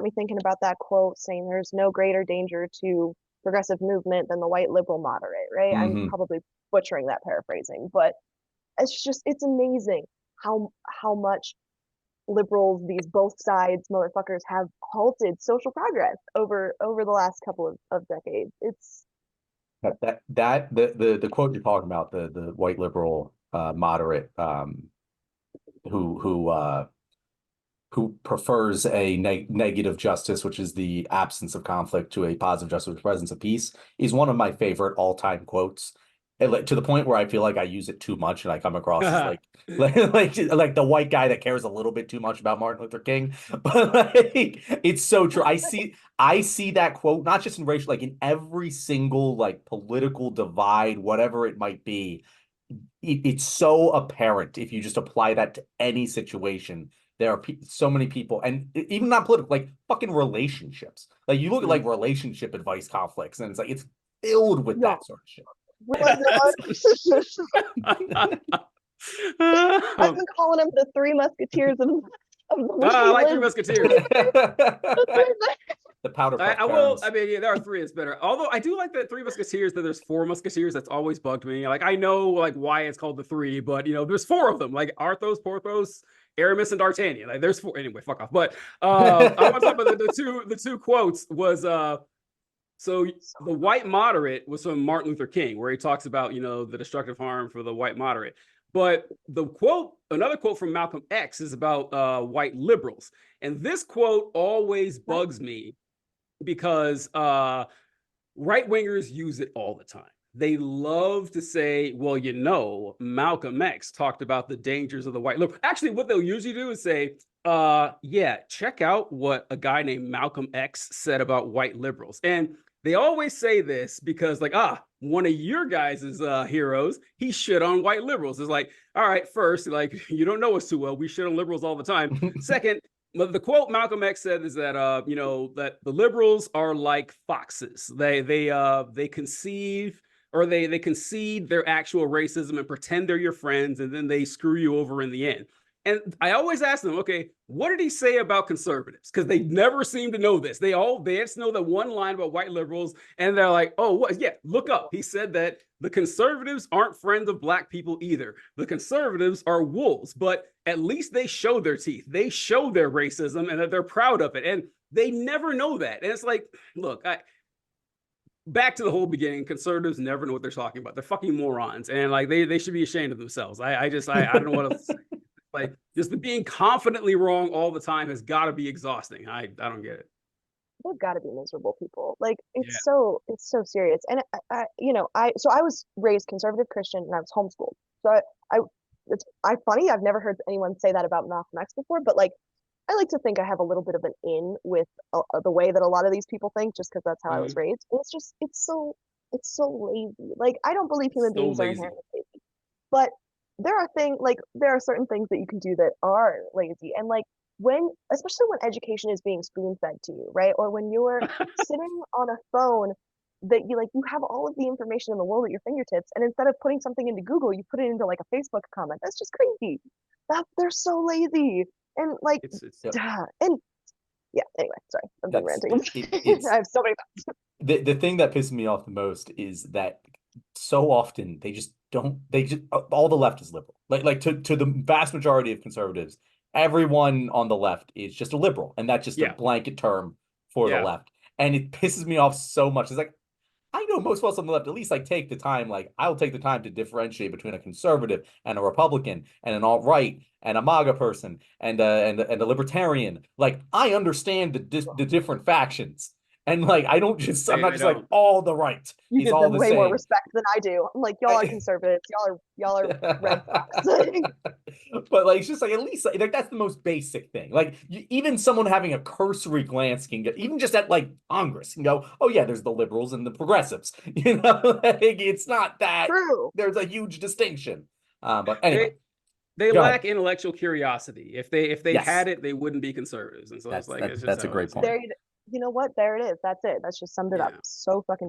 me thinking about that quote saying there's no greater danger to progressive movement than the white liberal moderate, right? I'm Hmm. probably butchering that paraphrasing, but it's amazing how much liberals, these both sides motherfuckers, have halted social progress over the last couple of decades. It's The quote you're talking about, the white liberal moderate, who who uh who prefers a negative justice, which is the absence of conflict, to a positive justice, which is presence of peace, is one of my favorite all-time quotes. And, like, to the point where I feel like I use it too much, and I come across as like like the white guy that cares a little bit too much about Martin Luther King. But like, it's so true. I see that quote not just in racial, like in every single like political divide, whatever it might be. It's so apparent if you just apply that to any situation. There are so many people, and even not political, like fucking relationships. Like you look at like relationship advice conflicts, and it's filled with y'all. that sort of shit. What the I've been calling them the three musketeers of the I Lee like Three List. Musketeers. The three The powder puff I will. I girls. mean, yeah, there are three. It's better. Although I do like that Three Musketeers. That there's four Musketeers. That's always bugged me. Like I know like why it's called the three, but there's four of them. Like Arthos, Porthos, Aramis, and D'Artagnan. Like there's four. Anyway, fuck off. But I want to talk about the two quotes was so the white moderate was from Martin Luther King, where he talks about the destructive harm for the white moderate. But the quote, another quote from Malcolm X, is about white liberals, and this quote always bugs me because right wingers use it all the time. They love to say, well, Malcolm X talked about the dangers of the white liberal. Actually, what they'll usually do is say, yeah, check out what a guy named Malcolm X said about white liberals. And they always say this because, like, one of your guys' heroes, he shit on white liberals. It's like, all right, first, like, you don't know us too well. We shit on liberals all the time. Second, the quote Malcolm X said is that that the liberals are like foxes. They conceive or they concede their actual racism and pretend they're your friends, and then they screw you over in the end. And I always ask them, okay, what did he say about conservatives? Because they never seem to know this. They just know that one line about white liberals, and they're like, oh, what? Yeah, look up. He said that the conservatives aren't friends of black people either. The conservatives are wolves, but at least they show their teeth. They show their racism and that they're proud of it. And they never know that. And it's like, look, back to the whole beginning, conservatives never know what they're talking about. They're fucking morons. And like they should be ashamed of themselves. I don't know what else to say. Like just being confidently wrong all the time has got to be exhausting. I don't get it. They've got to be miserable people. Like Yeah. it's so serious. And I was raised conservative Christian and I was homeschooled. So I it's funny. I've never heard anyone say that about Malcolm X before, but like I like to think I have a little bit of an in with the way that a lot of these people think, just because that's how I was Mm-hmm. raised. And it's so lazy. Like I don't believe human So beings are lazy. inherently lazy, but there are certain things that you can do that are lazy, and like especially when education is being spoon fed to you, right? Or when you're sitting on a phone that you have all of the information in the world at your fingertips, and instead of putting something into Google, you put it into like a Facebook comment. That's just crazy. That they're so lazy. And like, It's Yep. and yeah, anyway, sorry, I've been That's ranting. it's I have so many. the thing that pisses me off the most is that so often they just all the left is liberal. To the vast majority of conservatives, everyone on the left is just a liberal, and that's just a yeah. blanket term for the Yeah. left. And it pisses me off so much. It's like I know most of us on the left at least like take the time, like I'll take the time to differentiate between a conservative and a Republican and an alt-right and a MAGA person and a libertarian. Like I understand the different factions. And like I'm not They just like don't. all the right You is give all them the way more same. respect than I do. I'm like, y'all are conservatives. Y'all are red fox. But like it's just like at least like that's the most basic thing. Like even someone having a cursory glance can get even just at like Congress can go, oh yeah, there's the liberals and the progressives. Like, it's not that True. there's a huge distinction. But anyway, They go ahead. lack intellectual curiosity. If they Yes, had it, they wouldn't be conservatives. And so it's that's like that it's just that's a how it great is. point. You know what? There it is. That's it. That's just summed it up Yeah. so fucking beautifully.